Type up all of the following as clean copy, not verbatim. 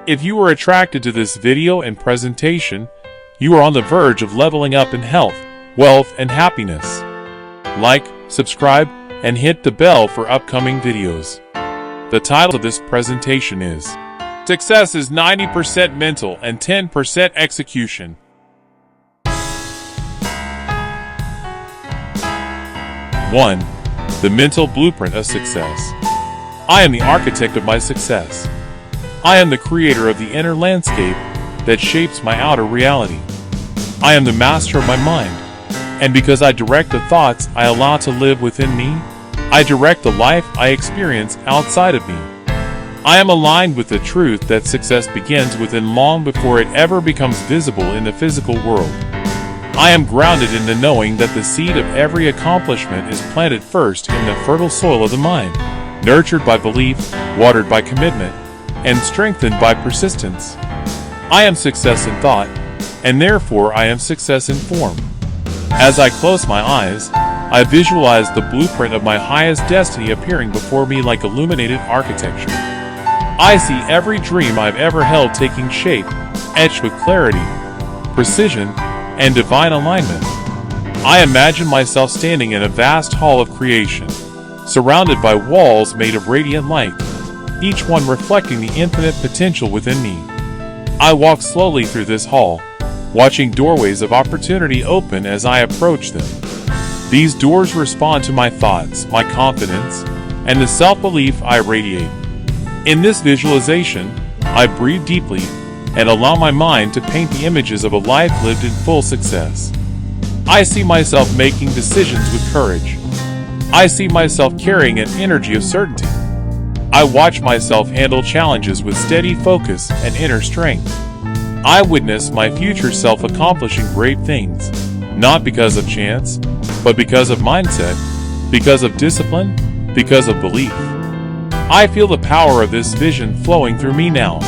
If you are attracted to this video and presentation, you are on the verge of leveling up in health, wealth, and happiness. Like, subscribe, and hit the bell for upcoming videos. The title of this presentation is Success is 90% Mental and 10% Execution. 1. The mental blueprint of success. I am the architect of my success. I am the creator of the inner landscape that shapes my outer reality. I am the master of my mind, and because I direct the thoughts I allow to live within me, I direct the life I experience outside of me. I am aligned with the truth that success begins within long before it ever becomes visible in the physical world. I am grounded in the knowing that the seed of every accomplishment is planted first in the fertile soil of the mind, nurtured by belief, watered by commitment, and strengthened by persistence. I am success in thought, and therefore I am success in form. As I close my eyes, I visualize the blueprint of my highest destiny appearing before me like illuminated architecture. I see every dream I've ever held taking shape, etched with clarity, precision, and divine alignment. I imagine myself standing in a vast hall of creation, surrounded by walls made of radiant light, each one reflecting the infinite potential within me. I walk slowly through this hall, watching doorways of opportunity open as I approach them. These doors respond to my thoughts, my confidence, and the self-belief I radiate. In this visualization, I breathe deeply and allow my mind to paint the images of a life lived in full success. I see myself making decisions with courage. I see myself carrying an energy of certainty. I watch myself handle challenges with steady focus and inner strength. I witness my future self accomplishing great things, not because of chance, but because of mindset, because of discipline, because of belief. I feel the power of this vision flowing through me now,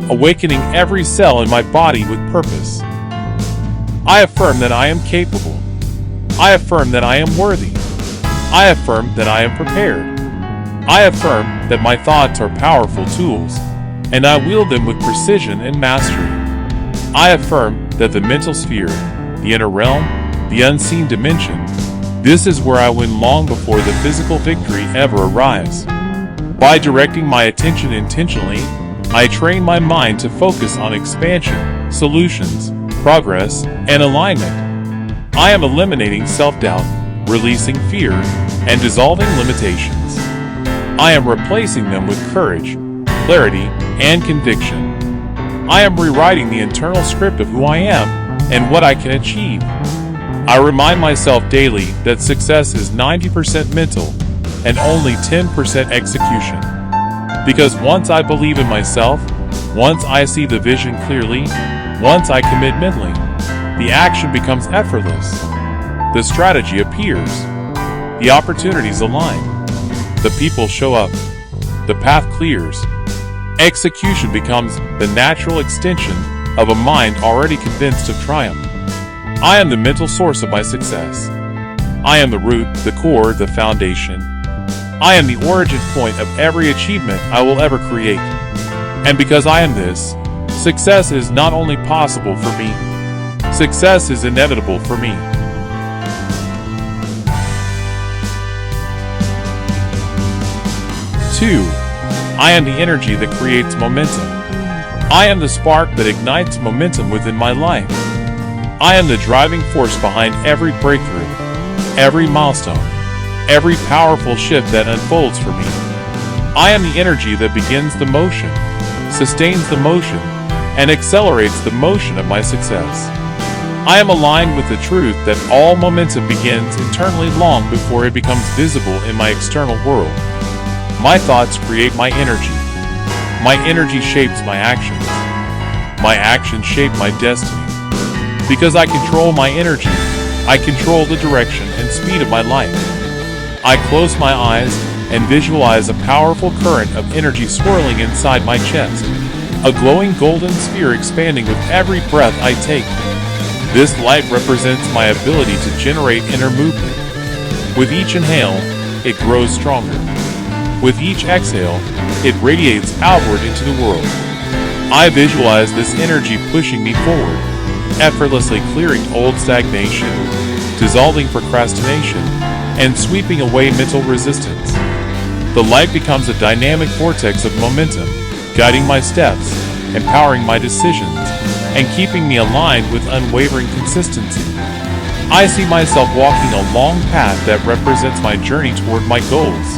awakening every cell in my body with purpose. I affirm that I am capable. I affirm that I am worthy. I affirm that I am prepared. I affirm that my thoughts are powerful tools, and I wield them with precision and mastery. I affirm that the mental sphere, the inner realm, the unseen dimension, this is where I win long before the physical victory ever arrives. By directing my attention intentionally, I train my mind to focus on expansion, solutions, progress, and alignment. I am eliminating self-doubt, releasing fear, and dissolving limitations. I am replacing them with courage, clarity, and conviction. I am rewriting the internal script of who I am and what I can achieve. I remind myself daily that success is 90% mental and only 10% execution. Because once I believe in myself, once I see the vision clearly, once I commit mentally, the action becomes effortless. The strategy appears. The opportunities align. The people show up. The path clears. Execution becomes the natural extension of a mind already convinced of triumph. I am the mental source of my success. I am the root, the core, the foundation. I am the origin point of every achievement I will ever create. And because I am this, success is not only possible for me, success is inevitable for me. 2. I am the energy that creates momentum. I am the spark that ignites momentum within my life. I am the driving force behind every breakthrough, every milestone, every powerful shift that unfolds for me. I am the energy that begins the motion, sustains the motion, and accelerates the motion of my success. I am aligned with the truth that all momentum begins internally long before it becomes visible in my external world. My thoughts create my energy. My energy shapes my actions. My actions shape my destiny. Because I control my energy, I control the direction and speed of my life. I close my eyes and visualize a powerful current of energy swirling inside my chest, a glowing golden sphere expanding with every breath I take. This light represents my ability to generate inner movement. With each inhale, it grows stronger. With each exhale, it radiates outward into the world. I visualize this energy pushing me forward, effortlessly clearing old stagnation, dissolving procrastination, and sweeping away mental resistance. The light becomes a dynamic vortex of momentum, guiding my steps, empowering my decisions, and keeping me aligned with unwavering consistency. I see myself walking a long path that represents my journey toward my goals.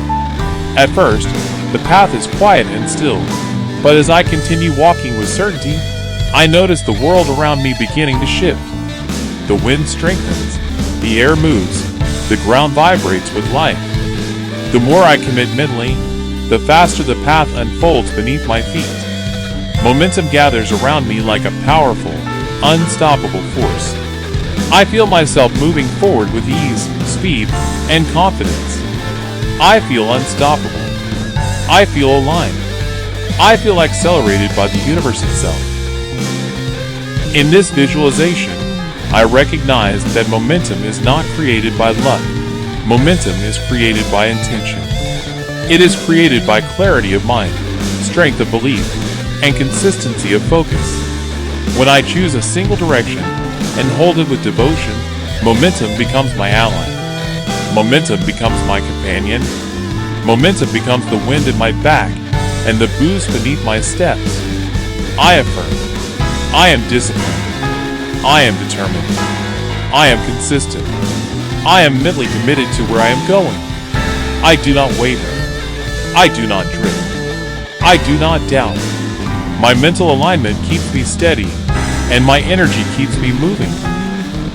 At first, the path is quiet and still, but as I continue walking with certainty, I notice the world around me beginning to shift. The wind strengthens, the air moves, the ground vibrates with life. The more I commit mentally, the faster the path unfolds beneath my feet. Momentum gathers around me like a powerful, unstoppable force. I feel myself moving forward with ease, speed, and confidence. I feel unstoppable. I feel aligned. I feel accelerated by the universe itself. In this visualization, I recognize that momentum is not created by luck. Momentum is created by intention. It is created by clarity of mind, strength of belief, and consistency of focus. When I choose a single direction and hold it with devotion, momentum becomes my ally. Momentum becomes my companion. Momentum becomes the wind at my back and the boost beneath my steps. I affirm. I am disciplined. I am determined. I am consistent. I am mentally committed to where I am going. I do not waver. I do not drift. I do not doubt. My mental alignment keeps me steady, and my energy keeps me moving.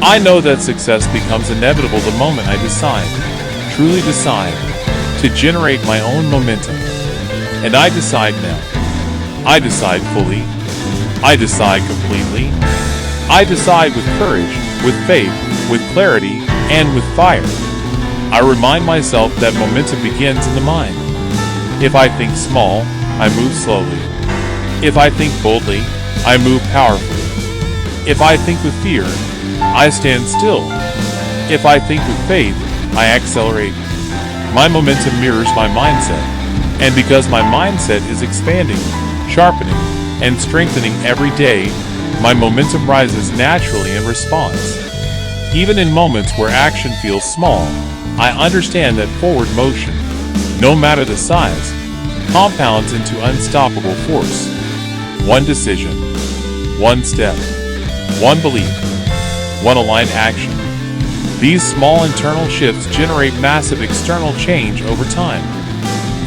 I know that success becomes inevitable the moment I truly decide, to generate my own momentum. And I decide now. I decide fully. I decide completely. I decide with courage, with faith, with clarity, and with fire. I remind myself that momentum begins in the mind. If I think small, I move slowly. If I think boldly, I move powerfully. If I think with fear, I stand still. If I think with faith, I accelerate. My momentum mirrors my mindset, and because my mindset is expanding, sharpening, and strengthening every day, my momentum rises naturally in response. Even in moments where action feels small, I understand that forward motion, no matter the size, compounds into unstoppable force. One decision, one step, one belief, one aligned action. These small internal shifts generate massive external change over time.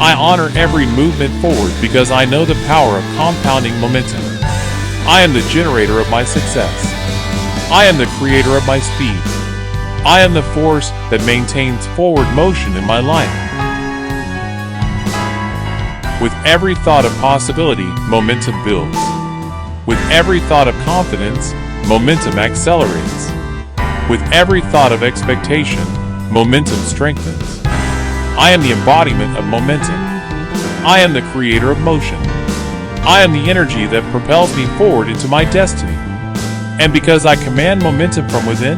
I honor every movement forward because I know the power of compounding momentum. I am the generator of my success. I am the creator of my speed. I am the force that maintains forward motion in my life. With every thought of possibility, momentum builds. With every thought of confidence, momentum accelerates. With every thought of expectation, momentum strengthens. I am the embodiment of momentum. I am the creator of motion. I am the energy that propels me forward into my destiny. And because I command momentum from within,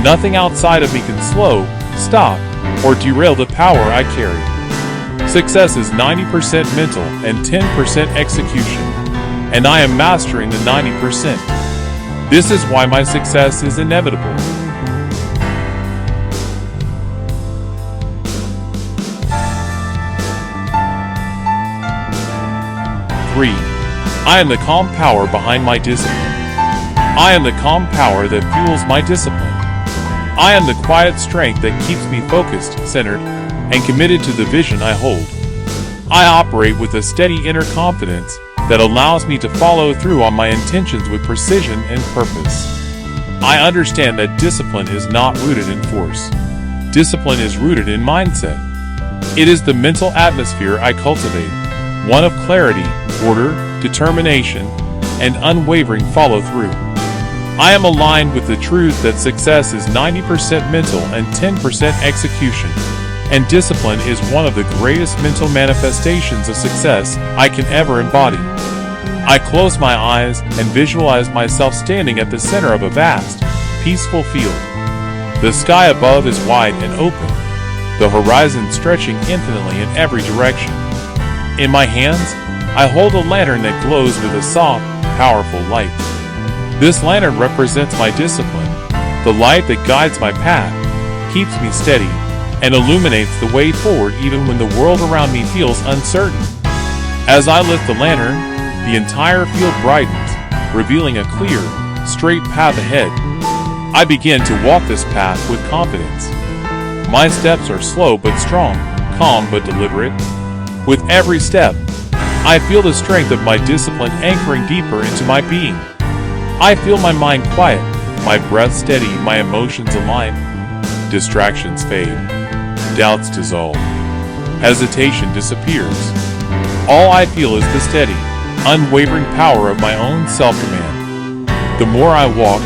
nothing outside of me can slow, stop, or derail the power I carry. Success is 90% mental and 10% execution, and I am mastering the 90%. This is why my success is inevitable. I am the calm power behind my discipline. I am the calm power that fuels my discipline. I am the quiet strength that keeps me focused, centered, and committed to the vision I hold. I operate with a steady inner confidence that allows me to follow through on my intentions with precision and purpose. I understand that discipline is not rooted in force. Discipline is rooted in mindset. It is the mental atmosphere I cultivate, one of clarity, order, determination, and unwavering follow-through. I am aligned with the truth that success is 90% mental and 10% execution, and discipline is one of the greatest mental manifestations of success I can ever embody. I close my eyes and visualize myself standing at the center of a vast, peaceful field. The sky above is wide and open, the horizon stretching infinitely in every direction. In my hands, I hold a lantern that glows with a soft, powerful light. This lantern represents my discipline, the light that guides my path, keeps me steady, and illuminates the way forward even when the world around me feels uncertain. As I lift the lantern, the entire field brightens, revealing a clear, straight path ahead. I begin to walk this path with confidence. My steps are slow but strong, calm but deliberate. With every step, I feel the strength of my discipline anchoring deeper into my being. I feel my mind quiet, my breath steady, my emotions align. Distractions fade, doubts dissolve, hesitation disappears. All I feel is the steady, unwavering power of my own self-command. The more I walk,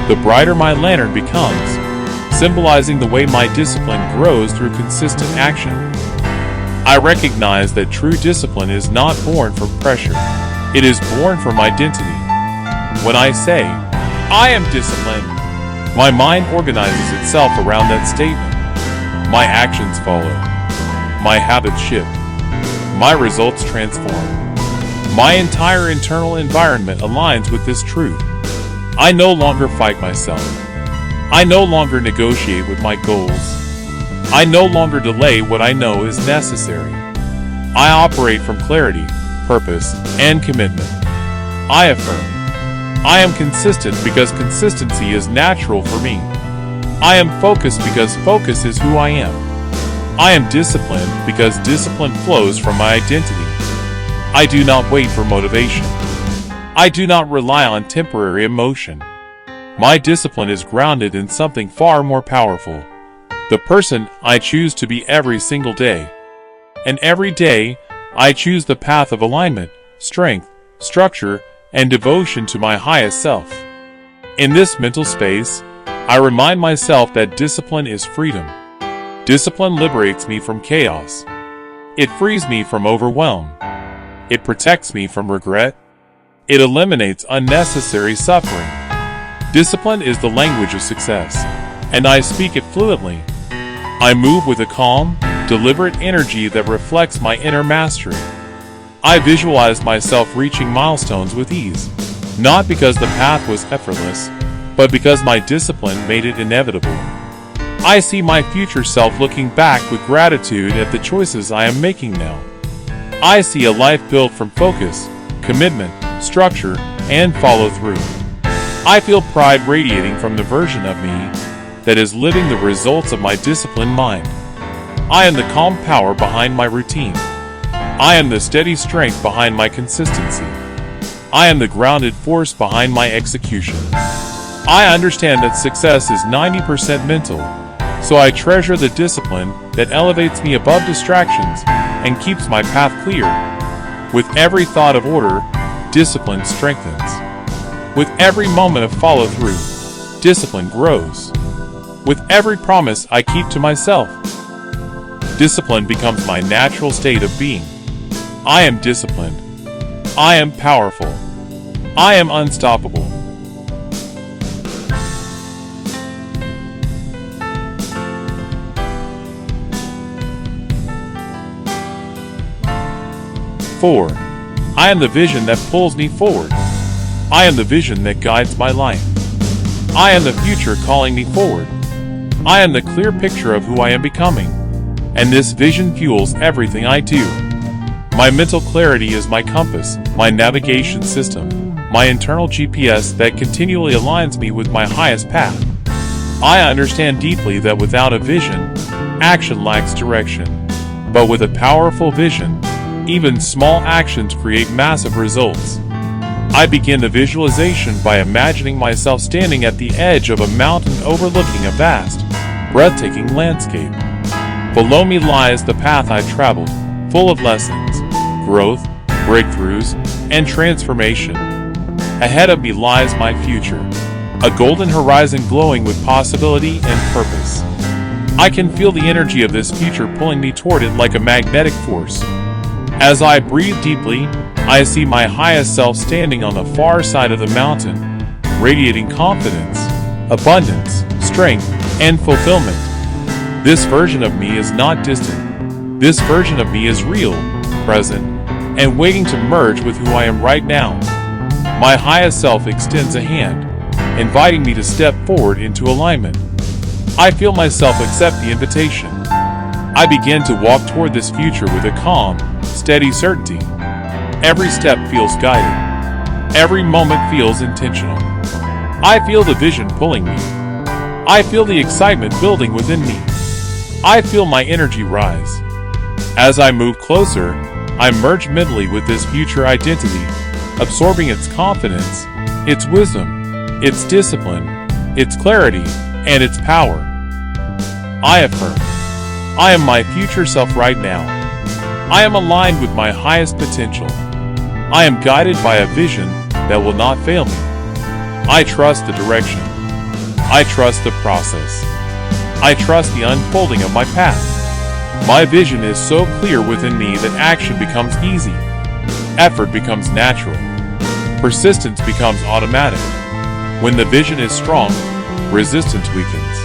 the brighter my lantern becomes, symbolizing the way my discipline grows through consistent action. I recognize that true discipline is not born from pressure. It is born from identity. When I say, I am disciplined, my mind organizes itself around that statement. My actions follow. My habits shift. My results transform. My entire internal environment aligns with this truth. I no longer fight myself. I no longer negotiate with my goals. I no longer delay what I know is necessary. I operate from clarity, purpose, and commitment. I affirm. I am consistent because consistency is natural for me. I am focused because focus is who I am. I am disciplined because discipline flows from my identity. I do not wait for motivation. I do not rely on temporary emotion. My discipline is grounded in something far more powerful. The person I choose to be every single day. And every day, I choose the path of alignment, strength, structure, and devotion to my highest self. In this mental space, I remind myself that discipline is freedom. Discipline liberates me from chaos. It frees me from overwhelm. It protects me from regret. It eliminates unnecessary suffering. Discipline is the language of success, and I speak it fluently. I move with a calm, deliberate energy that reflects my inner mastery. I visualize myself reaching milestones with ease, not because the path was effortless, but because my discipline made it inevitable. I see my future self looking back with gratitude at the choices I am making now. I see a life built from focus, commitment, structure, and follow-through. I feel pride radiating from the version of me that is living the results of my disciplined mind. I am the calm power behind my routine. I am the steady strength behind my consistency. I am the grounded force behind my execution. I understand that success is 90% mental, so I treasure the discipline that elevates me above distractions and keeps my path clear. With every thought of order, discipline strengthens. With every moment of follow-through, discipline grows. With every promise I keep to myself, discipline becomes my natural state of being. I am disciplined. I am powerful. I am unstoppable. Four, I am the vision that pulls me forward. I am the vision that guides my life. I am the future calling me forward. I am the clear picture of who I am becoming, and this vision fuels everything I do. My mental clarity is my compass, my navigation system, my internal GPS that continually aligns me with my highest path. I understand deeply that without a vision, action lacks direction. But with a powerful vision, even small actions create massive results. I begin the visualization by imagining myself standing at the edge of a mountain overlooking a vast, breathtaking landscape. Below me lies the path I traveled, full of lessons, growth, breakthroughs, and transformation. Ahead of me lies my future, a golden horizon glowing with possibility and purpose. I can feel the energy of this future pulling me toward it like a magnetic force. As I breathe deeply, I see my highest self standing on the far side of the mountain, radiating confidence, abundance, strength, and fulfillment. This version of me is not distant. This version of me is real, present, and waiting to merge with who I am right now. My highest self extends a hand, inviting me to step forward into alignment. I feel myself accept the invitation. I begin to walk toward this future with a calm, steady certainty. Every step feels guided. Every moment feels intentional. I feel the vision pulling me. I feel the excitement building within me. I feel my energy rise. As I move closer, I merge mentally with this future identity, absorbing its confidence, its wisdom, its discipline, its clarity, and its power. I affirm, I am my future self right now. I am aligned with my highest potential. I am guided by a vision that will not fail me. I trust the direction. I trust the process. I trust the unfolding of my path. My vision is so clear within me that action becomes easy. Effort becomes natural. Persistence becomes automatic. When the vision is strong, resistance weakens.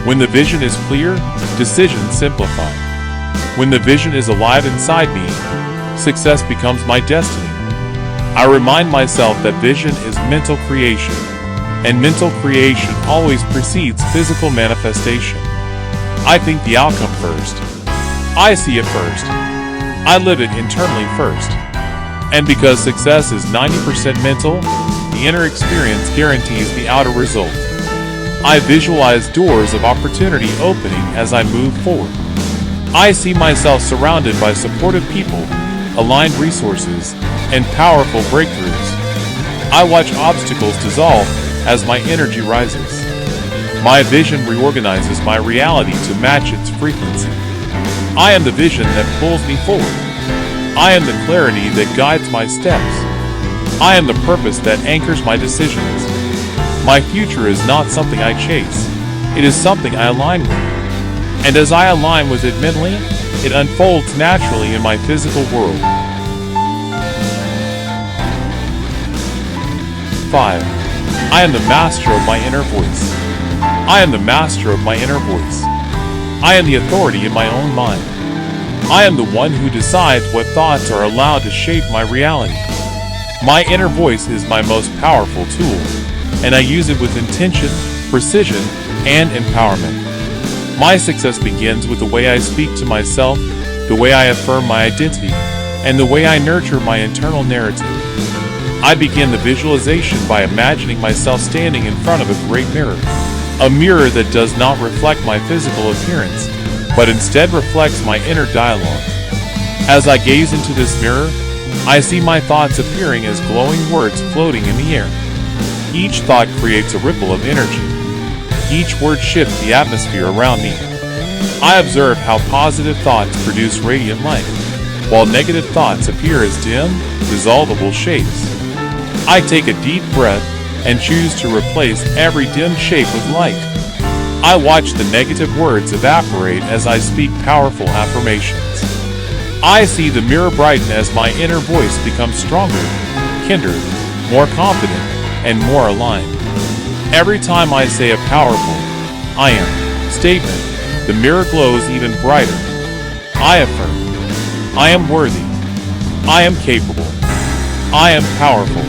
When the vision is clear, decisions simplify. When the vision is alive inside me, success becomes my destiny. I remind myself that vision is mental creation, and mental creation always precedes physical manifestation. I think the outcome first. I see it first. I live it internally first. And because success is 90% mental, the inner experience guarantees the outer result. I visualize doors of opportunity opening as I move forward. I see myself surrounded by supportive people, aligned resources, and powerful breakthroughs. I watch obstacles dissolve as my energy rises. My vision reorganizes my reality to match its frequency. I am the vision that pulls me forward. I am the clarity that guides my steps. I am the purpose that anchors my decisions. My future is not something I chase. It is something I align with. And as I align with it mentally, it unfolds naturally in my physical world. 5. I am the master of my inner voice. I am the master of my inner voice. I am the authority in my own mind. I am the one who decides what thoughts are allowed to shape my reality. My inner voice is my most powerful tool, and I use it with intention, precision, and empowerment. My success begins with the way I speak to myself, the way I affirm my identity, and the way I nurture my internal narrative. I begin the visualization by imagining myself standing in front of a great mirror. A mirror that does not reflect my physical appearance, but instead reflects my inner dialogue. As I gaze into this mirror, I see my thoughts appearing as glowing words floating in the air. Each thought creates a ripple of energy. Each word shifts the atmosphere around me. I observe how positive thoughts produce radiant light, while negative thoughts appear as dim, dissolvable shapes. I take a deep breath and choose to replace every dim shape with light. I watch the negative words evaporate as I speak powerful affirmations. I see the mirror brighten as my inner voice becomes stronger, kinder, more confident, and more aligned. Every time I say a powerful "I am" statement, the mirror glows even brighter. I affirm, I am worthy. I am capable. I am powerful.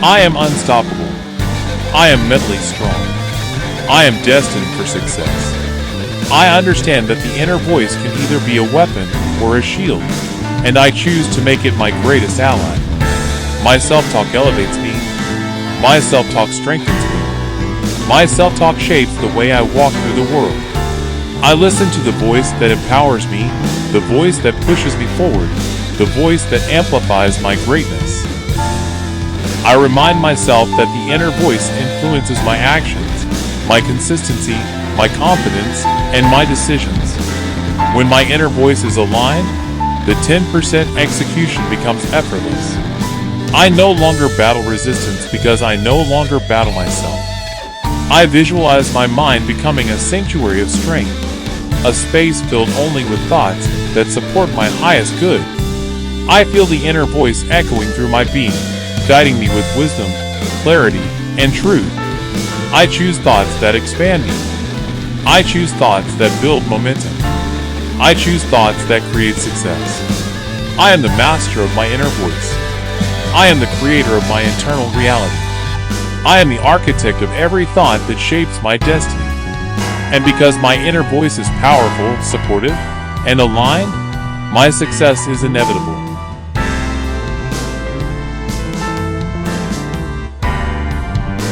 I am unstoppable. I am mentally strong. I am destined for success. I understand that the inner voice can either be a weapon or a shield, and I choose to make it my greatest ally. My self-talk elevates me. My self-talk strengthens me. My self-talk shapes the way I walk through the world. I listen to the voice that empowers me, the voice that pushes me forward, the voice that amplifies my greatness. I remind myself that the inner voice influences my actions, my consistency, my confidence, and my decisions. When my inner voice is aligned, the 10% execution becomes effortless. I no longer battle resistance because I no longer battle myself. I visualize my mind becoming a sanctuary of strength, a space filled only with thoughts that support my highest good. I feel the inner voice echoing through my being, guiding me with wisdom, clarity, and truth. I choose thoughts that expand me. I choose thoughts that build momentum. I choose thoughts that create success. I am the master of my inner voice. I am the creator of my internal reality. I am the architect of every thought that shapes my destiny. And because my inner voice is powerful, supportive, and aligned, my success is inevitable.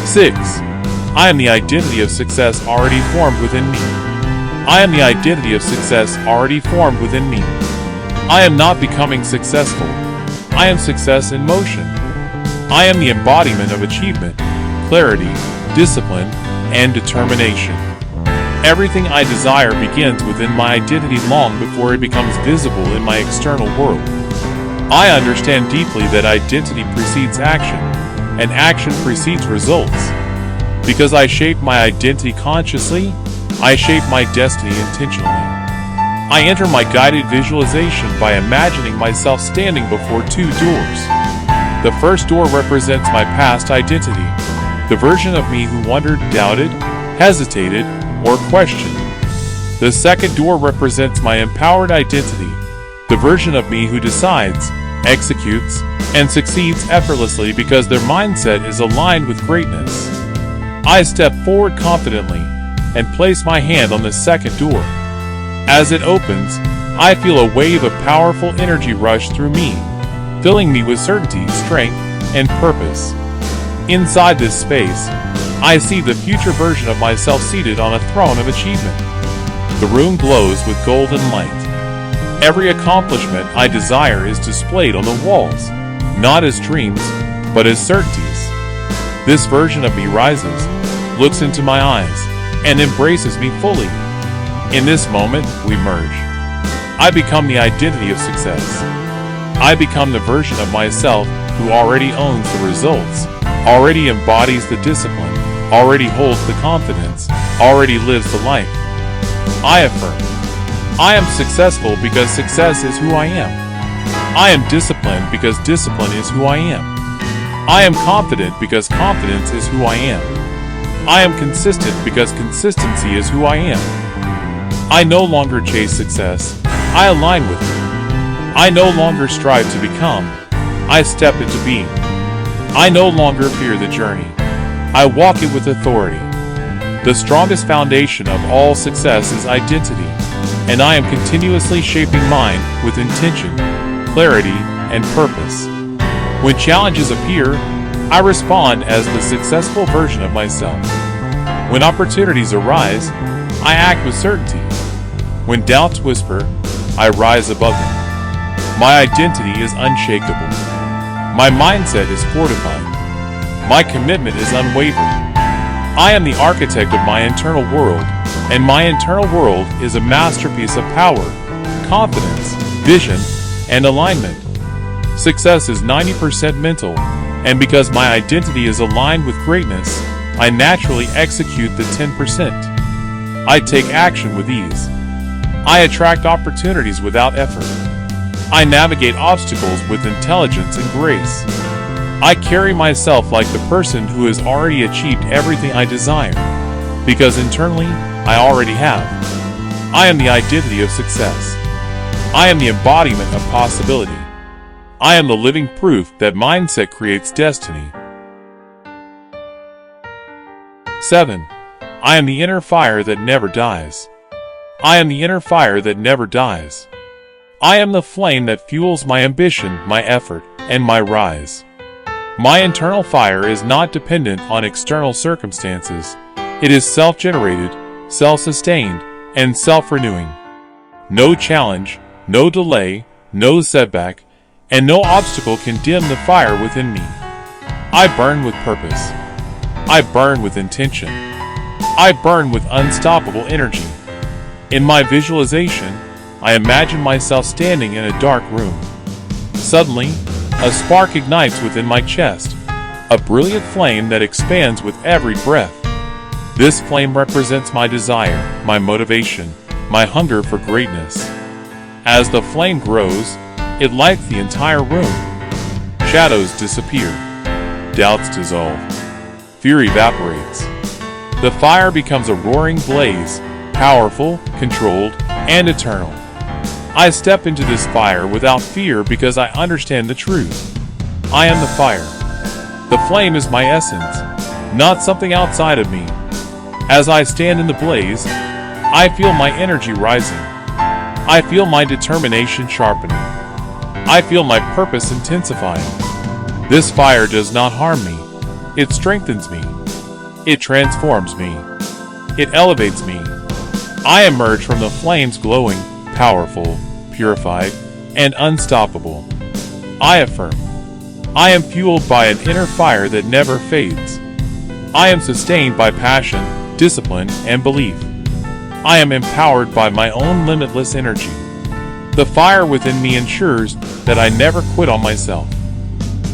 6. I am the identity of success already formed within me. I am the identity of success already formed within me. I am not becoming successful. I am success in motion. I am the embodiment of achievement, clarity, discipline, and determination. Everything I desire begins within my identity long before it becomes visible in my external world. I understand deeply that identity precedes action, and action precedes results. Because I shape my identity consciously, I shape my destiny intentionally. I enter my guided visualization by imagining myself standing before 2 doors. The first door represents my past identity, the version of me who wondered, doubted, hesitated, or questioned. The second door represents my empowered identity, the version of me who decides, executes, and succeeds effortlessly because their mindset is aligned with greatness. I step forward confidently and place my hand on the second door. As it opens, I feel a wave of powerful energy rush through me, filling me with certainty, strength, and purpose. Inside this space, I see the future version of myself seated on a throne of achievement. The room glows with golden light. Every accomplishment I desire is displayed on the walls, not as dreams, but as certainties. This version of me rises, looks into my eyes, and embraces me fully. In this moment, we merge. I become the identity of success. I become the version of myself who already owns the results, already embodies the discipline, already holds the confidence, already lives the life. I affirm. I am successful because success is who I am. I am disciplined because discipline is who I am. I am confident because confidence is who I am. I am consistent because consistency is who I am. I no longer chase success, I align with it. I no longer strive to become, I step into being. I no longer fear the journey, I walk it with authority. The strongest foundation of all success is identity, and I am continuously shaping mine with intention, clarity, and purpose. When challenges appear, I respond as the successful version of myself. When opportunities arise, I act with certainty. When doubts whisper, I rise above them. My identity is unshakable. My mindset is fortified. My commitment is unwavering. I am the architect of my internal world, and my internal world is a masterpiece of power, confidence, vision, and alignment. Success is 90% mental, and because my identity is aligned with greatness, I naturally execute the 10%. I take action with ease. I attract opportunities without effort. I navigate obstacles with intelligence and grace. I carry myself like the person who has already achieved everything I desire, because internally, I already have. I am the identity of success. I am the embodiment of possibility. I am the living proof that mindset creates destiny. 7. I am the inner fire that never dies. I am the inner fire that never dies. I am the flame that fuels my ambition, my effort, and my rise. My internal fire is not dependent on external circumstances. It is self-generated, self-sustained, and self-renewing. No challenge, no delay, no setback, and no obstacle can dim the fire within me. I burn with purpose. I burn with intention. I burn with unstoppable energy. In my visualization, I imagine myself standing in a dark room. Suddenly, a spark ignites within my chest, a brilliant flame that expands with every breath. This flame represents my desire, my motivation, my hunger for greatness. As the flame grows, it lights the entire room. Shadows disappear. Doubts dissolve. Fear evaporates. The fire becomes a roaring blaze, powerful, controlled, and eternal. I step into this fire without fear because I understand the truth. I am the fire. The flame is my essence, not something outside of me. As I stand in the blaze, I feel my energy rising. I feel my determination sharpening. I feel my purpose intensifying. This fire does not harm me. It strengthens me. It transforms me. It elevates me. I emerge from the flames glowing, powerful, purified, and unstoppable. I affirm. I am fueled by an inner fire that never fades. I am sustained by passion, discipline, and belief. I am empowered by my own limitless energy. The fire within me ensures that I never quit on myself.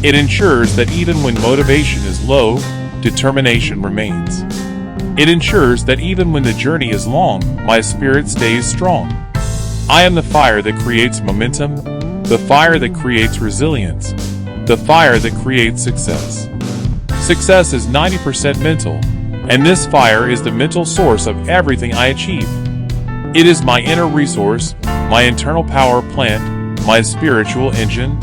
It ensures that even when motivation is low, determination remains. It ensures that even when the journey is long, my spirit stays strong. I am the fire that creates momentum, the fire that creates resilience, the fire that creates success. Success is 90% mental, and this fire is the mental source of everything I achieve. It is my inner resource, my internal power plant, my spiritual engine.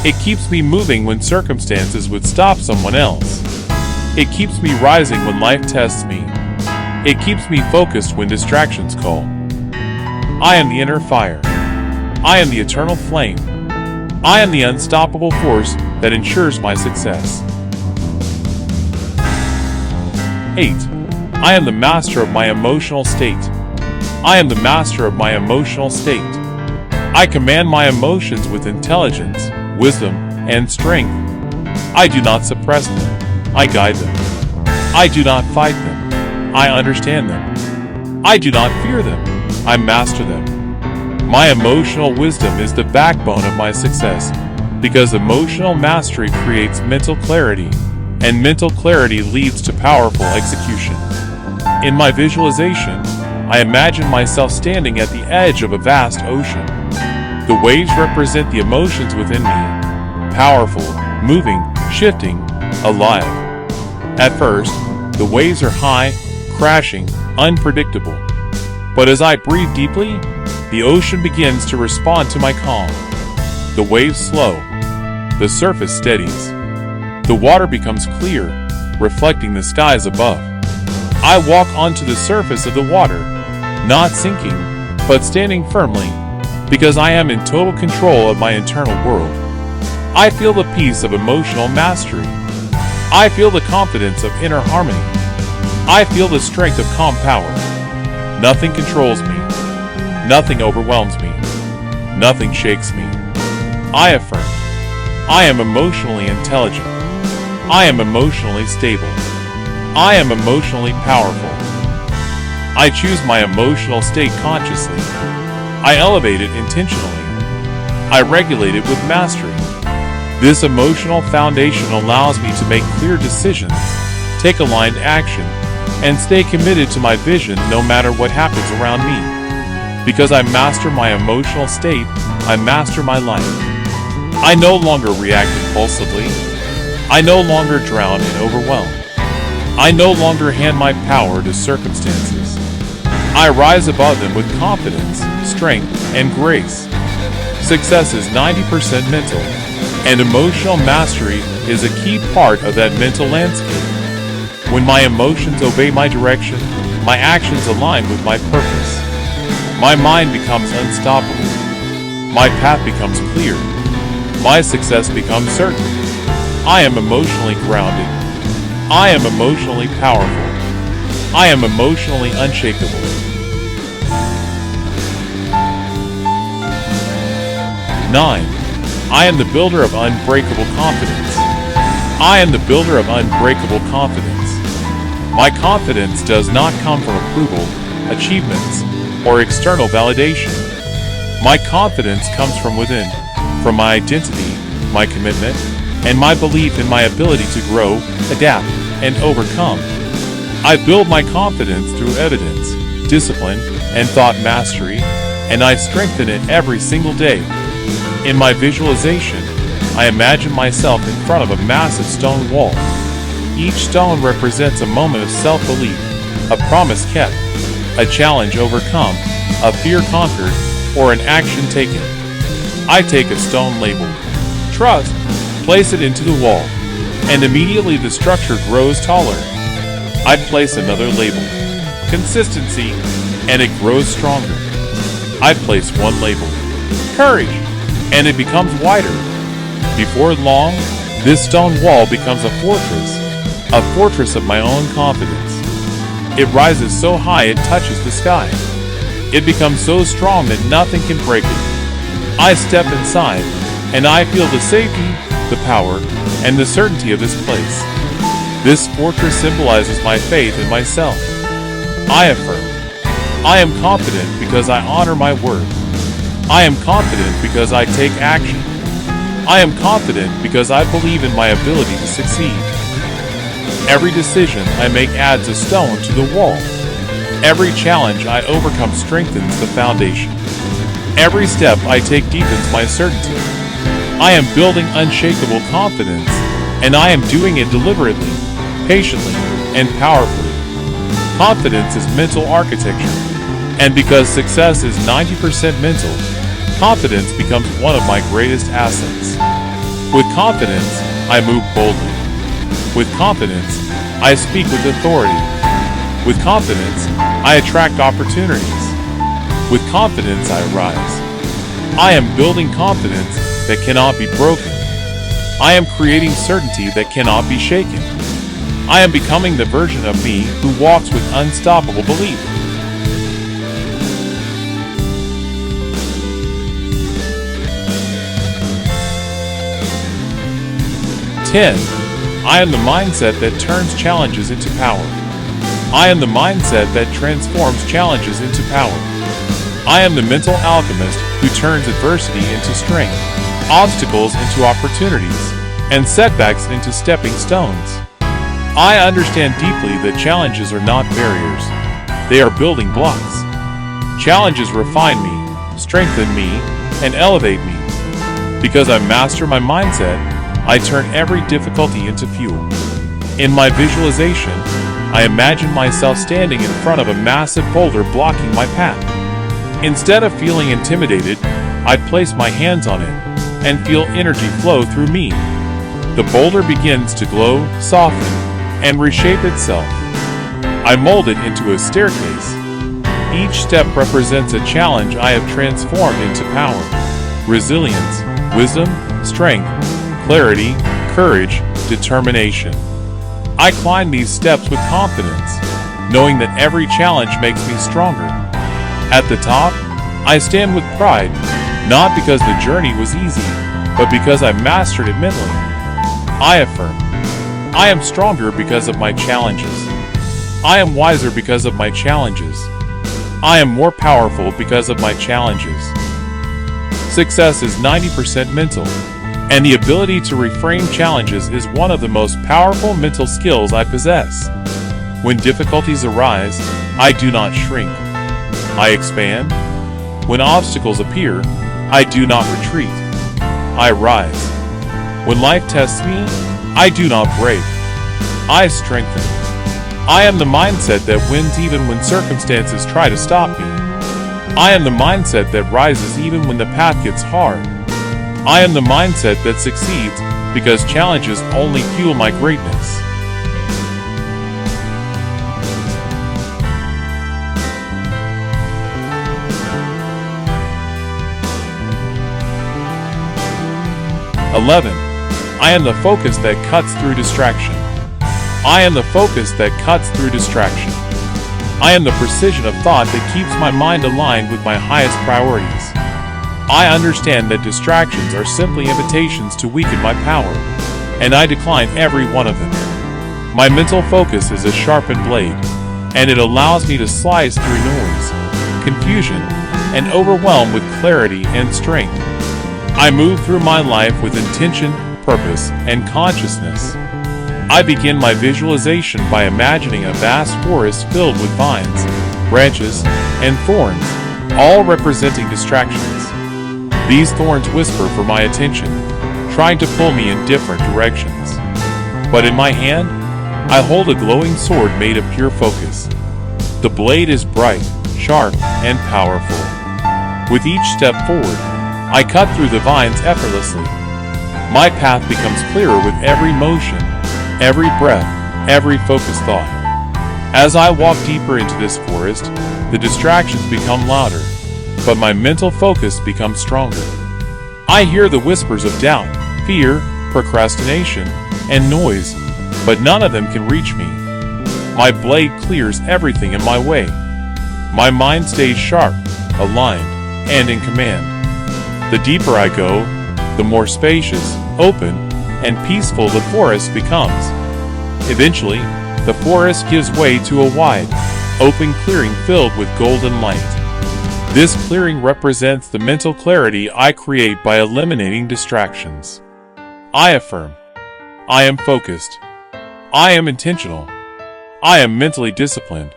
It keeps me moving when circumstances would stop someone else. It keeps me rising when life tests me. It keeps me focused when distractions call. I am the inner fire. I am the eternal flame. I am the unstoppable force that ensures my success. 8. I am the master of my emotional state. I am the master of my emotional state. I command my emotions with intelligence, wisdom, and strength. I do not suppress them. I guide them. I do not fight them. I understand them. I do not fear them. I master them. My emotional wisdom is the backbone of my success, because emotional mastery creates mental clarity, and mental clarity leads to powerful execution. In my visualization, I imagine myself standing at the edge of a vast ocean. The waves represent the emotions within me, powerful, moving, shifting, alive. At first, the waves are high, crashing, unpredictable. But as I breathe deeply, the ocean begins to respond to my calm. The waves slow. The surface steadies. The water becomes clear, reflecting the skies above. I walk onto the surface of the water, not sinking, but standing firmly, because I am in total control of my internal world. I feel the peace of emotional mastery. I feel the confidence of inner harmony. I feel the strength of calm power. Nothing controls me. Nothing overwhelms me. Nothing shakes me. I affirm. I am emotionally intelligent. I am emotionally stable. I am emotionally powerful. I choose my emotional state consciously. I elevate it intentionally. I regulate it with mastery. This emotional foundation allows me to make clear decisions, take aligned action, and stay committed to my vision no matter what happens around me. Because I master my emotional state, I master my life. I no longer react impulsively. I no longer drown in overwhelm. I no longer hand my power to circumstances. I rise above them with confidence, strength, and grace. Success is 90% mental, and emotional mastery is a key part of that mental landscape. When my emotions obey my direction, my actions align with my purpose. My mind becomes unstoppable. My path becomes clear. My success becomes certain. I am emotionally grounded. I am emotionally powerful. I am emotionally unshakable. 9. I am the builder of unbreakable confidence. I am the builder of unbreakable confidence. My confidence does not come from approval, achievements, or external validation. My confidence comes from within, from my identity, my commitment, and my belief in my ability to grow, adapt, and overcome. I build my confidence through evidence, discipline, and thought mastery, and I strengthen it every single day. In my visualization, I imagine myself in front of a massive stone wall. Each stone represents a moment of self-belief, a promise kept, a challenge overcome, a fear conquered, or an action taken. I take a stone labeled trust, place it into the wall, and immediately the structure grows taller. I place another label, consistency, and it grows stronger. I place one label, courage, and it becomes wider. Before long, this stone wall becomes a fortress of my own confidence. It rises so high it touches the sky. It becomes so strong that nothing can break it. I step inside, and I feel the safety, the power, and the certainty of this place. This fortress symbolizes my faith in myself. I affirm. I am confident because I honor my word. I am confident because I take action. I am confident because I believe in my ability to succeed. Every decision I make adds a stone to the wall. Every challenge I overcome strengthens the foundation. Every step I take deepens my certainty. I am building unshakable confidence, and I am doing it deliberately, patiently, and powerfully. Confidence is mental architecture, and because success is 90% mental, confidence becomes one of my greatest assets. With confidence, I move boldly. With confidence, I speak with authority. With confidence, I attract opportunities. With confidence, I rise. I am building confidence that cannot be broken. I am creating certainty that cannot be shaken. I am becoming the version of me who walks with unstoppable belief. I am the mindset that turns challenges into power. I am the mindset that transforms challenges into power. I am the mental alchemist who turns adversity into strength, obstacles into opportunities, and setbacks into stepping stones. I understand deeply that challenges are not barriers. They are building blocks. Challenges refine me, strengthen me, and elevate me. Because I master my mindset, I turn every difficulty into fuel. In my visualization, I imagine myself standing in front of a massive boulder blocking my path. Instead of feeling intimidated, I place my hands on it and feel energy flow through me. The boulder begins to glow, soften, and reshape itself. I mold it into a staircase. Each step represents a challenge I have transformed into power, resilience, wisdom, strength, clarity, courage, determination. I climb these steps with confidence, knowing that every challenge makes me stronger. At the top, I stand with pride, not because the journey was easy, but because I mastered it mentally. I affirm. I am stronger because of my challenges. I am wiser because of my challenges. I am more powerful because of my challenges. Success is 90% mental, and the ability to reframe challenges is one of the most powerful mental skills I possess. When difficulties arise, I do not shrink. I expand. When obstacles appear, I do not retreat. I rise. When life tests me, I do not break. I strengthen. I am the mindset that wins even when circumstances try to stop me. I am the mindset that rises even when the path gets hard. I am the mindset that succeeds because challenges only fuel my greatness. I am the focus that cuts through distraction. I am the focus that cuts through distraction. I am the precision of thought that keeps my mind aligned with my highest priorities. I understand that distractions are simply invitations to weaken my power, and I decline every one of them. My mental focus is a sharpened blade, and it allows me to slice through noise, confusion, and overwhelm with clarity and strength. I move through my life with intention, purpose, and consciousness. I begin my visualization by imagining a vast forest filled with vines, branches, and thorns, all representing distractions. These thorns whisper for my attention, trying to pull me in different directions. But in my hand, I hold a glowing sword made of pure focus. The blade is bright, sharp, and powerful. With each step forward, I cut through the vines effortlessly. My path becomes clearer with every motion, every breath, every focused thought. As I walk deeper into this forest, the distractions become louder, but my mental focus becomes stronger. I hear the whispers of doubt, fear, procrastination, and noise, but none of them can reach me. My blade clears everything in my way. My mind stays sharp, aligned, and in command. The deeper I go, the more spacious, open, and peaceful the forest becomes. Eventually, the forest gives way to a wide, open clearing filled with golden light. This clearing represents the mental clarity I create by eliminating distractions. I affirm. I am focused. I am intentional. I am mentally disciplined.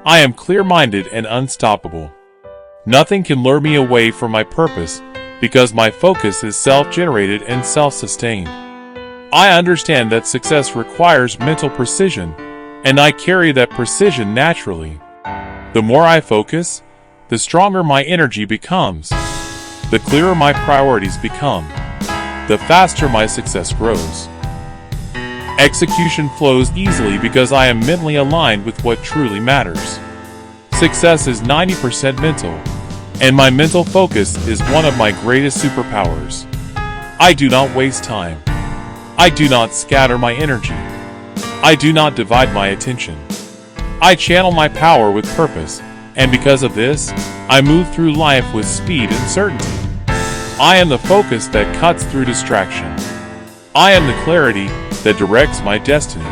I am clear-minded and unstoppable. Nothing can lure me away from my purpose because my focus is self-generated and self-sustained. I understand that success requires mental precision, and I carry that precision naturally. The more I focus, the stronger my energy becomes. The clearer my priorities become. The faster my success grows. Execution flows easily because I am mentally aligned with what truly matters. Success is 90% mental, and my mental focus is one of my greatest superpowers. I do not waste time. I do not scatter my energy. I do not divide my attention. I channel my power with purpose, and because of this, I move through life with speed and certainty. I am the focus that cuts through distraction. I am the clarity that directs my destiny.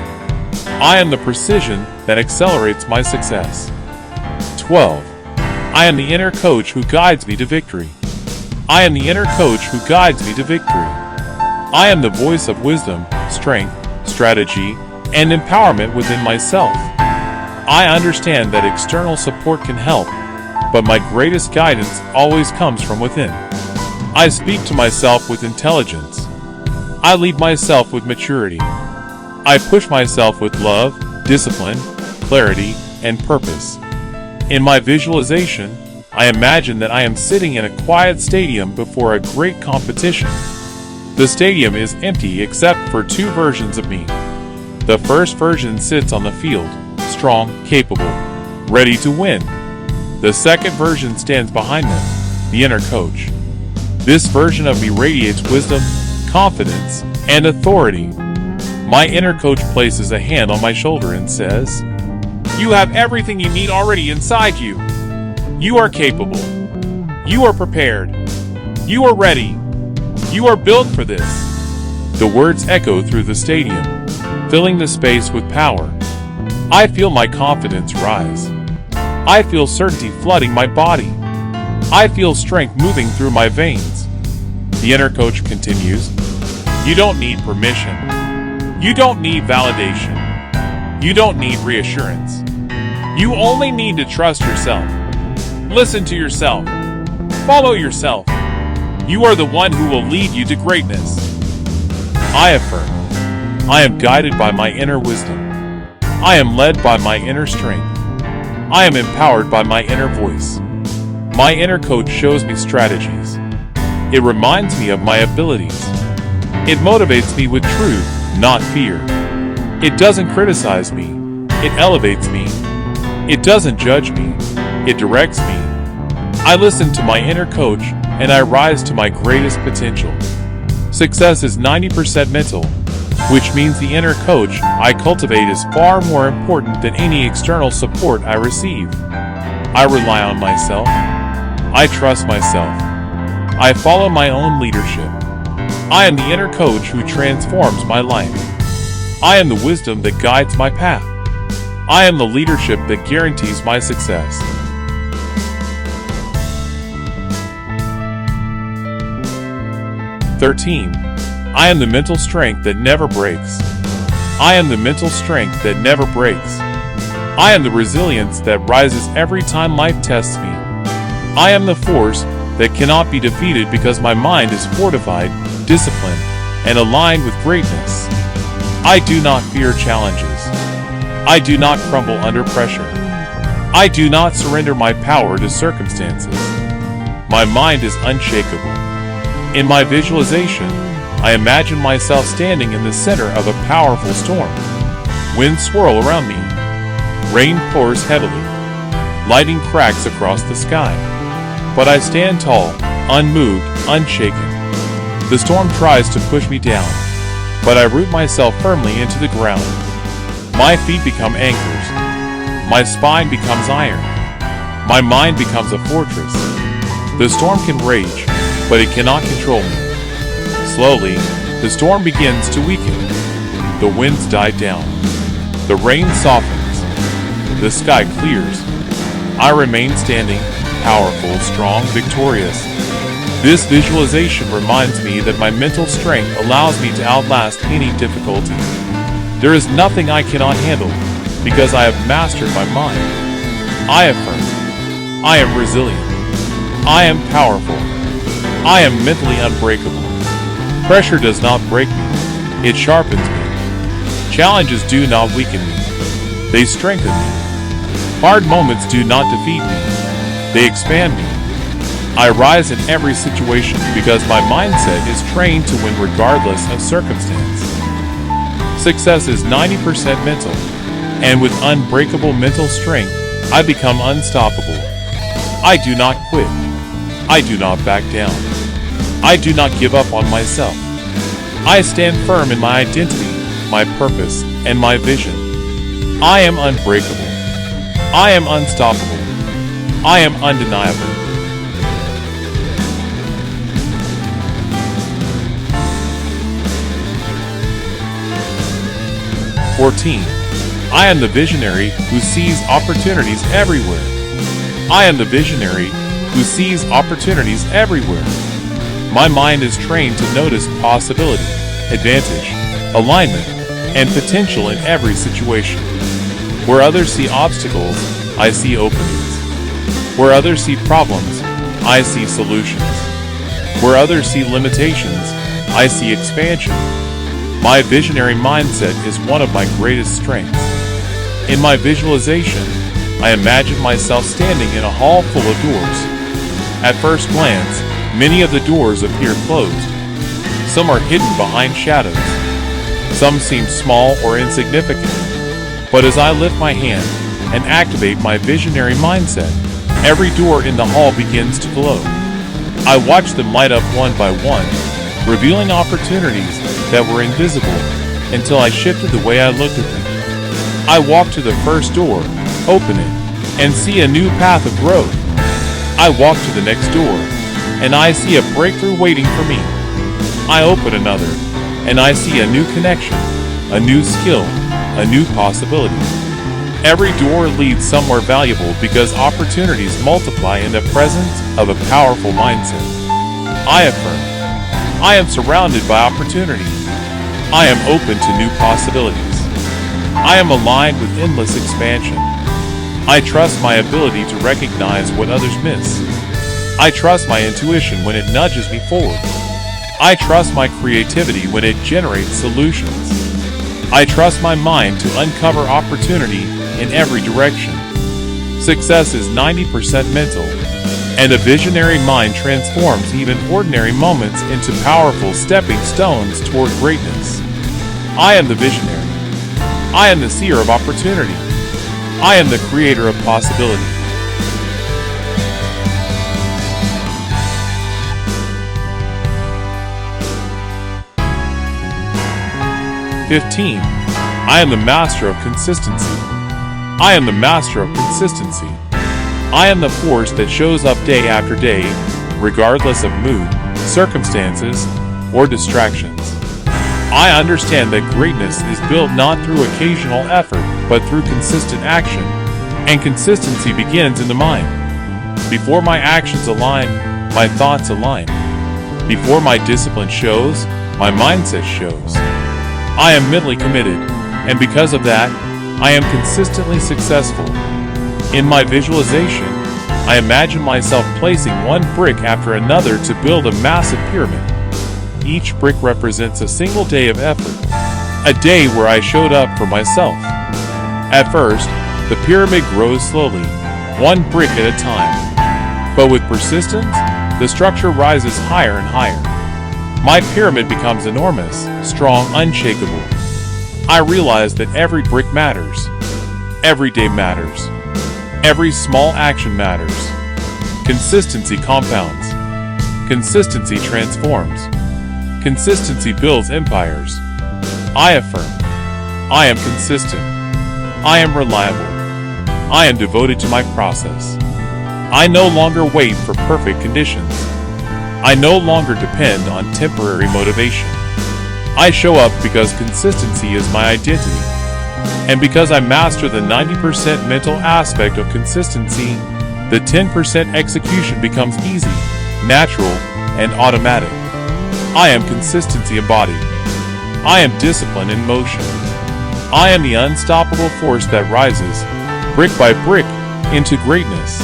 I am the precision that accelerates my success. 12. I am the inner coach who guides me to victory. I am the inner coach who guides me to victory. I am the voice of wisdom, strength, strategy, and empowerment within myself. I understand that external support can help, but my greatest guidance always comes from within. I speak to myself with intelligence. I lead myself with maturity. I push myself with love, discipline, clarity, and purpose. In my visualization, I imagine that I am sitting in a quiet stadium before a great competition. The stadium is empty except for two versions of me. The first version sits on the field, strong, capable, ready to win. The second version stands behind them, the inner coach. This version of me radiates wisdom, confidence, and authority. My inner coach places a hand on my shoulder and says, "You have everything you need already inside you. You are capable. You are prepared. You are ready. You are built for this." The words echo through the stadium, filling the space with power. I feel my confidence rise. I feel certainty flooding my body. I feel strength moving through my veins. The inner coach continues, "You don't need permission. You don't need validation. You don't need reassurance. You only need to trust yourself. Listen to yourself. Follow yourself. You are the one who will lead you to greatness." I affirm. I am guided by my inner wisdom. I am led by my inner strength. I am empowered by my inner voice. My inner coach shows me strategies. It reminds me of my abilities. It motivates me with truth, not fear. It doesn't criticize me. It elevates me. It doesn't judge me. It directs me. I listen to my inner coach, and I rise to my greatest potential. Success is 90% mental, which means the inner coach I cultivate is far more important than any external support I receive. I rely on myself. I trust myself. I follow my own leadership. I am the inner coach who transforms my life. I am the wisdom that guides my path. I am the leadership that guarantees my success. "13. I am the mental strength that never breaks. I am the mental strength that never breaks. I am the resilience that rises every time life tests me. I am the force that cannot be defeated because my mind is fortified, disciplined, and aligned with greatness. I do not fear challenges. I do not crumble under pressure. I do not surrender my power to circumstances. My mind is unshakable. In my visualization, I imagine myself standing in the center of a powerful storm. Winds swirl around me. Rain pours heavily. Lightning cracks across the sky. But I stand tall, unmoved, unshaken. The storm tries to push me down, but I root myself firmly into the ground. My feet become anchors. My spine becomes iron. My mind becomes a fortress. The storm can rage, but it cannot control me. Slowly, the storm begins to weaken. The winds die down. The rain softens. The sky clears. I remain standing, powerful, strong, victorious. This visualization reminds me that my mental strength allows me to outlast any difficulty. There is nothing I cannot handle because I have mastered my mind. I affirm. I am resilient. I am powerful. I am mentally unbreakable. Pressure does not break me. It sharpens me. Challenges do not weaken me. They strengthen me. Hard moments do not defeat me. They expand me. I rise in every situation because my mindset is trained to win regardless of circumstance. Success is 90% mental, and with unbreakable mental strength, I become unstoppable. I do not quit. I do not back down. I do not give up on myself. I stand firm in my identity, my purpose, and my vision. I am unbreakable. I am unstoppable. I am undeniable. I am the visionary who sees opportunities everywhere. I am the visionary who sees opportunities everywhere. My mind is trained to notice possibility, advantage, alignment, and potential in every situation. Where others see obstacles, I see openings. Where others see problems, I see solutions. Where others see limitations, I see expansion. My visionary mindset is one of my greatest strengths. In my visualization, I imagine myself standing in a hall full of doors. At first glance, many of the doors appear closed. Some are hidden behind shadows. Some seem small or insignificant. But as I lift my hand and activate my visionary mindset, every door in the hall begins to glow. I watch them light up one by one, revealing opportunities that were invisible until I shifted the way I looked at them. I walk to the first door, open it, and see a new path of growth. I walk to the next door, and I see a breakthrough waiting for me. I open another, and I see a new connection, a new skill, a new possibility. Every door leads somewhere valuable because opportunities multiply in the presence of a powerful mindset. I affirm. I am surrounded by opportunity. I am open to new possibilities. I am aligned with endless expansion. I trust my ability to recognize what others miss. I trust my intuition when it nudges me forward. I trust my creativity when it generates solutions. I trust my mind to uncover opportunity in every direction. Success is 90% mental, and a visionary mind transforms even ordinary moments into powerful stepping stones toward greatness. I am the visionary. I am the seer of opportunity. I am the creator of possibility. I am the master of consistency. I am the master of consistency. I am the force that shows up day after day, regardless of mood, circumstances, or distractions. I understand that greatness is built not through occasional effort, but through consistent action, and consistency begins in the mind. Before my actions align, my thoughts align. Before my discipline shows, my mindset shows. I am mentally committed, and because of that, I am consistently successful. In my visualization, I imagine myself placing one brick after another to build a massive pyramid. Each brick represents a single day of effort, a day where I showed up for myself. At first, the pyramid grows slowly, one brick at a time. But with persistence, the structure rises higher and higher. My pyramid becomes enormous, strong, unshakable. I realize that every brick matters. Every day matters. Every small action matters. Consistency compounds. Consistency transforms. Consistency builds empires. I affirm. I am consistent. I am reliable. I am devoted to my process. I no longer wait for perfect conditions. I no longer depend on temporary motivation. I show up because consistency is my identity. And because I master the 90% mental aspect of consistency, the 10% execution becomes easy, natural, and automatic. I am consistency embodied. I am discipline in motion. I am the unstoppable force that rises, brick by brick, into greatness.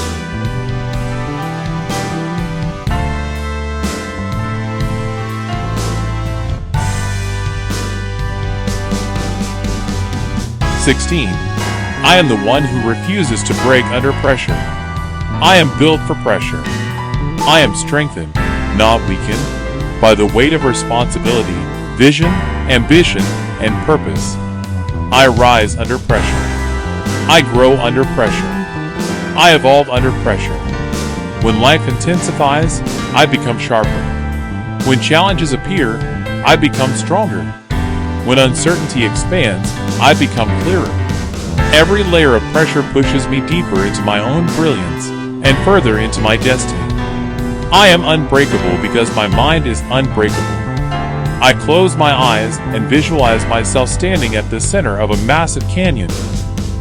I am the one who refuses to break under pressure. I am built for pressure. I am strengthened, not weakened, by the weight of responsibility, vision, ambition, and purpose. I rise under pressure. I grow under pressure. I evolve under pressure. When life intensifies, I become sharper. When challenges appear, I become stronger. When uncertainty expands, I become clearer. Every layer of pressure pushes me deeper into my own brilliance and further into my destiny. I am unbreakable because my mind is unbreakable. I close my eyes and visualize myself standing at the center of a massive canyon.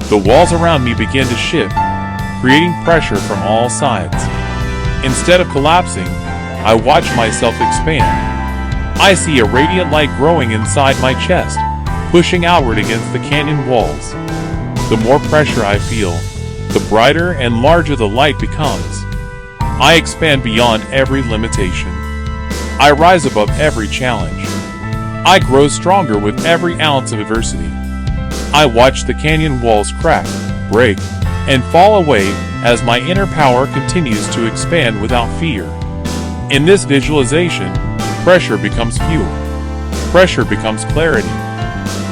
The walls around me begin to shift, creating pressure from all sides. Instead of collapsing, I watch myself expand. I see a radiant light growing inside my chest, pushing outward against the canyon walls. The more pressure I feel, the brighter and larger the light becomes. I expand beyond every limitation. I rise above every challenge. I grow stronger with every ounce of adversity. I watch the canyon walls crack, break, and fall away as my inner power continues to expand without fear. In this visualization, pressure becomes fuel. Pressure becomes clarity.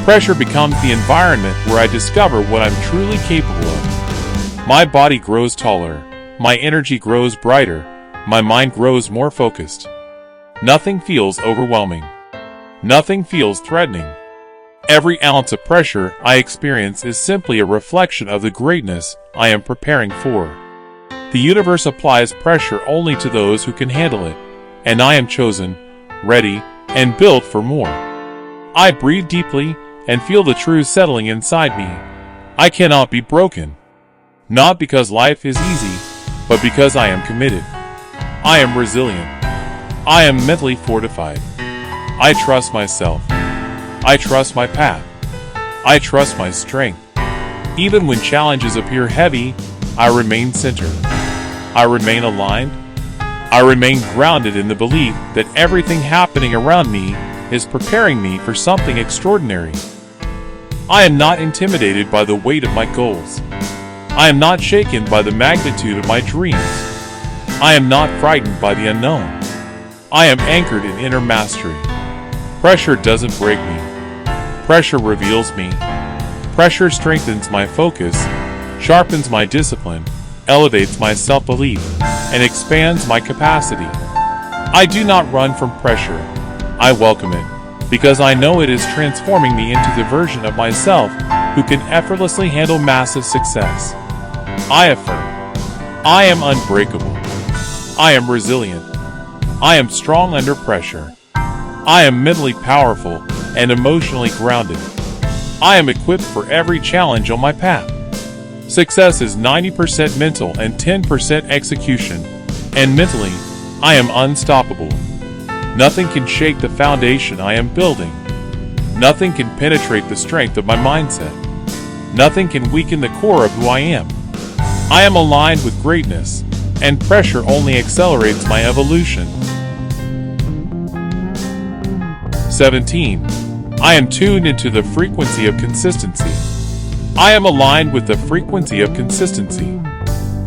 Pressure becomes the environment where I discover what I'm truly capable of. My body grows taller. My energy grows brighter. My mind grows more focused. Nothing feels overwhelming. Nothing feels threatening. Every ounce of pressure I experience is simply a reflection of the greatness I am preparing for. The universe applies pressure only to those who can handle it, and I am chosen, ready, and built for more. I breathe deeply and feel the truth settling inside me. I cannot be broken. Not because life is easy, but because I am committed. I am resilient. I am mentally fortified. I trust myself. I trust my path. I trust my strength. Even when challenges appear heavy, I remain centered. I remain aligned. I remain grounded in the belief that everything happening around me is preparing me for something extraordinary. I am not intimidated by the weight of my goals. I am not shaken by the magnitude of my dreams. I am not frightened by the unknown. I am anchored in inner mastery. Pressure doesn't break me. Pressure reveals me. Pressure strengthens my focus, sharpens my discipline, elevates my self-belief, and expands my capacity. I do not run from pressure. I welcome it, because I know it is transforming me into the version of myself who can effortlessly handle massive success. I affirm. I am unbreakable. I am resilient. I am strong under pressure. I am mentally powerful and emotionally grounded. I am equipped for every challenge on my path. Success is 90% mental and 10% execution, and mentally, I am unstoppable. Nothing can shake the foundation I am building. Nothing can penetrate the strength of my mindset. Nothing can weaken the core of who I am. I am aligned with greatness, and pressure only accelerates my evolution. 17. I am tuned into the frequency of consistency. I am aligned with the frequency of consistency.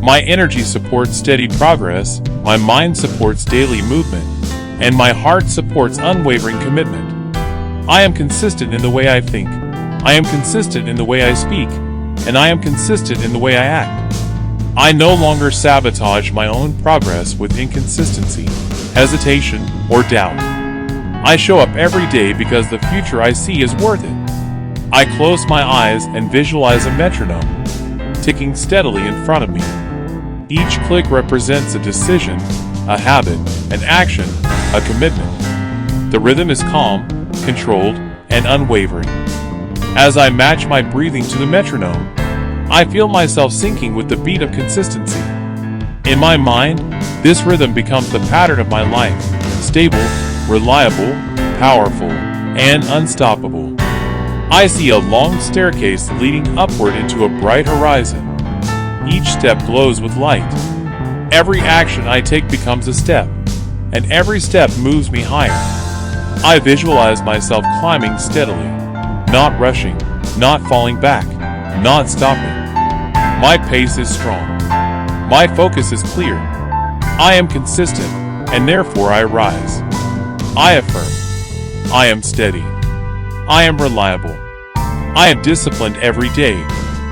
My energy supports steady progress, my mind supports daily movement, and my heart supports unwavering commitment. I am consistent in the way I think. I am consistent in the way I speak, and I am consistent in the way I act. I no longer sabotage my own progress with inconsistency, hesitation, or doubt. I show up every day because the future I see is worth it. I close my eyes and visualize a metronome, ticking steadily in front of me. Each click represents a decision, a habit, an action, a commitment. The rhythm is calm, controlled, and unwavering. As I match my breathing to the metronome, I feel myself syncing with the beat of consistency. In my mind, this rhythm becomes the pattern of my life, stable, reliable, powerful, and unstoppable. I see a long staircase leading upward into a bright horizon. Each step glows with light. Every action I take becomes a step, and every step moves me higher. I visualize myself climbing steadily, not rushing, not falling back, not stopping. My pace is strong. My focus is clear. I am consistent, and therefore I rise. I affirm. I am steady. I am reliable. I am disciplined every day,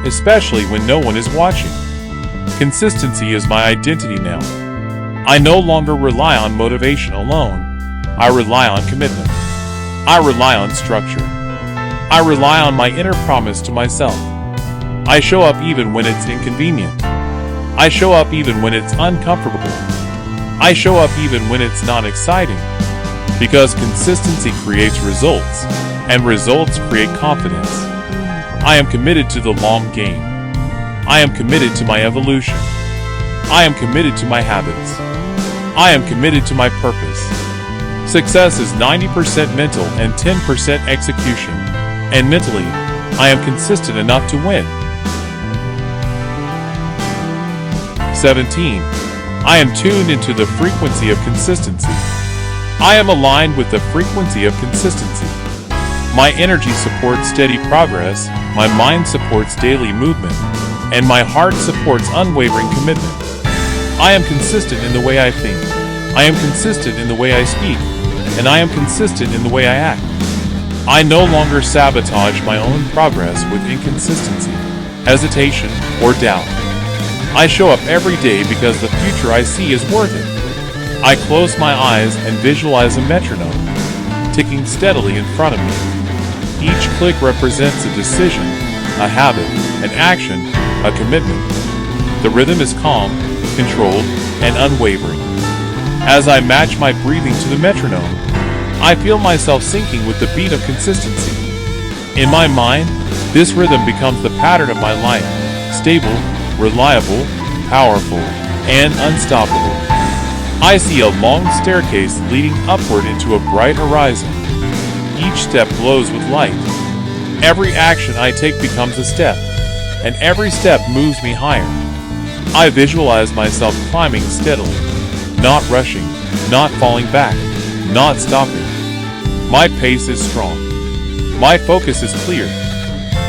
especially when no one is watching. Consistency is my identity now. I no longer rely on motivation alone. I rely on commitment. I rely on structure. I rely on my inner promise to myself. I show up even when it's inconvenient. I show up even when it's uncomfortable. I show up even when it's not exciting. Because consistency creates results, and results create confidence. I am committed to the long game. I am committed to my evolution. I am committed to my habits. I am committed to my purpose. Success is 90% mental and 10% execution. And mentally, I am consistent enough to win. 17. I am tuned into the frequency of consistency. I am aligned with the frequency of consistency. My energy supports steady progress, my mind supports daily movement, and my heart supports unwavering commitment. I am consistent in the way I think. I am consistent in the way I speak, and I am consistent in the way I act. I no longer sabotage my own progress with inconsistency, hesitation, or doubt. I show up every day because the future I see is worth it. I close my eyes and visualize a metronome, ticking steadily in front of me. Each click represents a decision, a habit, an action, a commitment. The rhythm is calm, controlled, and unwavering. As I match my breathing to the metronome, I feel myself syncing with the beat of consistency. In my mind, this rhythm becomes the pattern of my life, stable, reliable, powerful, and unstoppable. I see a long staircase leading upward into a bright horizon. Each step glows with light. Every action I take becomes a step, and every step moves me higher. I visualize myself climbing steadily, not rushing, not falling back, not stopping. My pace is strong. My focus is clear.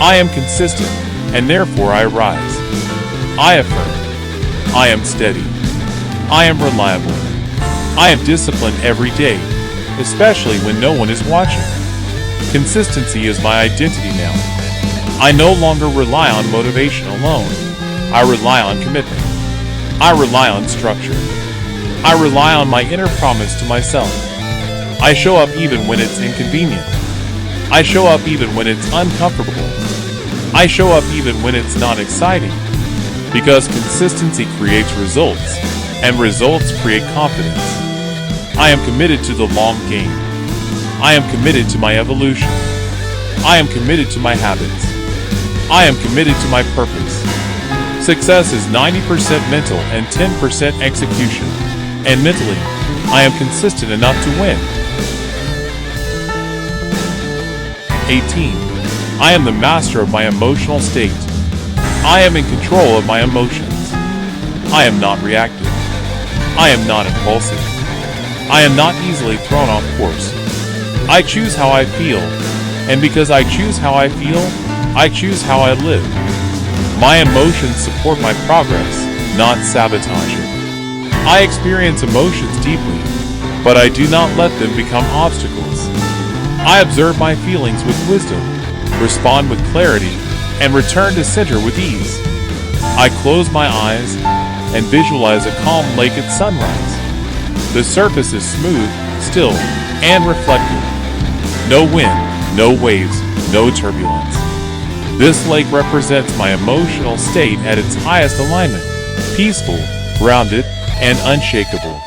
I am consistent, and therefore I rise. I affirm. I am steady. I am reliable. I am disciplined every day, especially when no one is watching. Consistency is my identity now. I no longer rely on motivation alone. I rely on commitment. I rely on structure. I rely on my inner promise to myself. I show up even when it's inconvenient. I show up even when it's uncomfortable. I show up even when it's not exciting. Because consistency creates results, and results create confidence. I am committed to the long game. I am committed to my evolution. I am committed to my habits. I am committed to my purpose. Success is 90% mental and 10% execution. And mentally, I am consistent enough to win. 18. I am the master of my emotional state. I am in control of my emotions. I am not reactive. I am not impulsive. I am not easily thrown off course. I choose how I feel, and because I choose how I feel, I choose how I live. My emotions support my progress, not sabotage it. I experience emotions deeply, but I do not let them become obstacles. I observe my feelings with wisdom, respond with clarity, and return to center with ease. I close my eyes and visualize a calm lake at sunrise. The surface is smooth, still, and reflective. No wind, no waves, no turbulence. This lake represents my emotional state at its highest alignment, peaceful, grounded, and unshakable.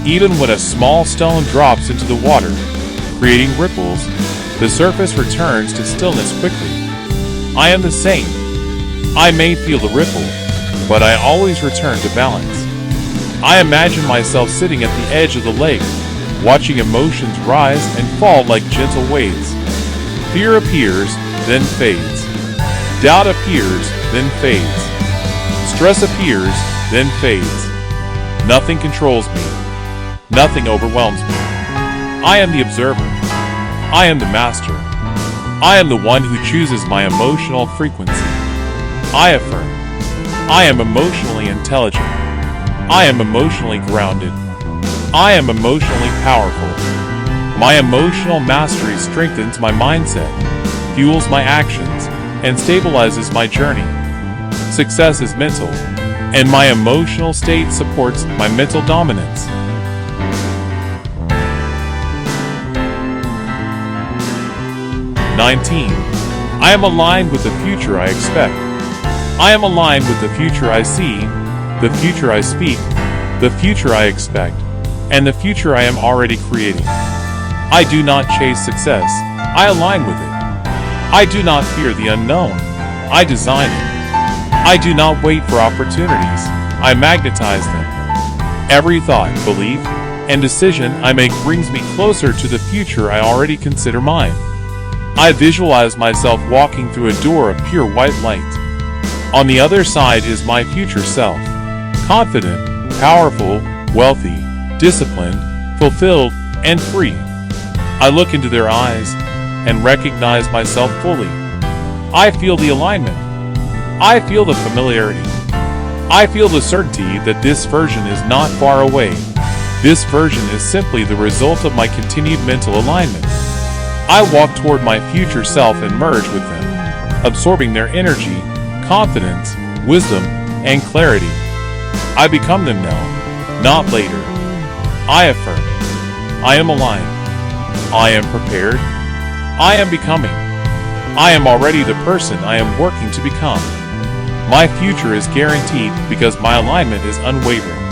Even when a small stone drops into the water, creating ripples, the surface returns to stillness quickly. I am the same. I may feel the ripple, but I always return to balance. I imagine myself sitting at the edge of the lake, watching emotions rise and fall like gentle waves. Fear appears, then fades. Doubt appears, then fades. Stress appears, then fades. Nothing controls me. Nothing overwhelms me. I am the observer. I am the master. I am the one who chooses my emotional frequency. I affirm. I am emotionally intelligent. I am emotionally grounded. I am emotionally powerful. My emotional mastery strengthens my mindset, fuels my actions, and stabilizes my journey. Success is mental, and my emotional state supports my mental dominance. I am aligned with the future I expect. I am aligned with the future I see, the future I speak, the future I expect, and the future I am already creating. I do not chase success, I align with it. I do not fear the unknown, I design it. I do not wait for opportunities, I magnetize them. Every thought, belief, and decision I make brings me closer to the future I already consider mine. I visualize myself walking through a door of pure white light. On the other side is my future self, confident, powerful, wealthy, disciplined, fulfilled, and free. I look into their eyes and recognize myself fully. I feel the alignment. I feel the familiarity. I feel the certainty that this version is not far away. This version is simply the result of my continued mental alignment. I walk toward my future self and merge with them, absorbing their energy, confidence, wisdom, and clarity. I become them now, not later. I affirm. I am aligned. I am prepared. I am becoming. I am already the person I am working to become. My future is guaranteed because my alignment is unwavering.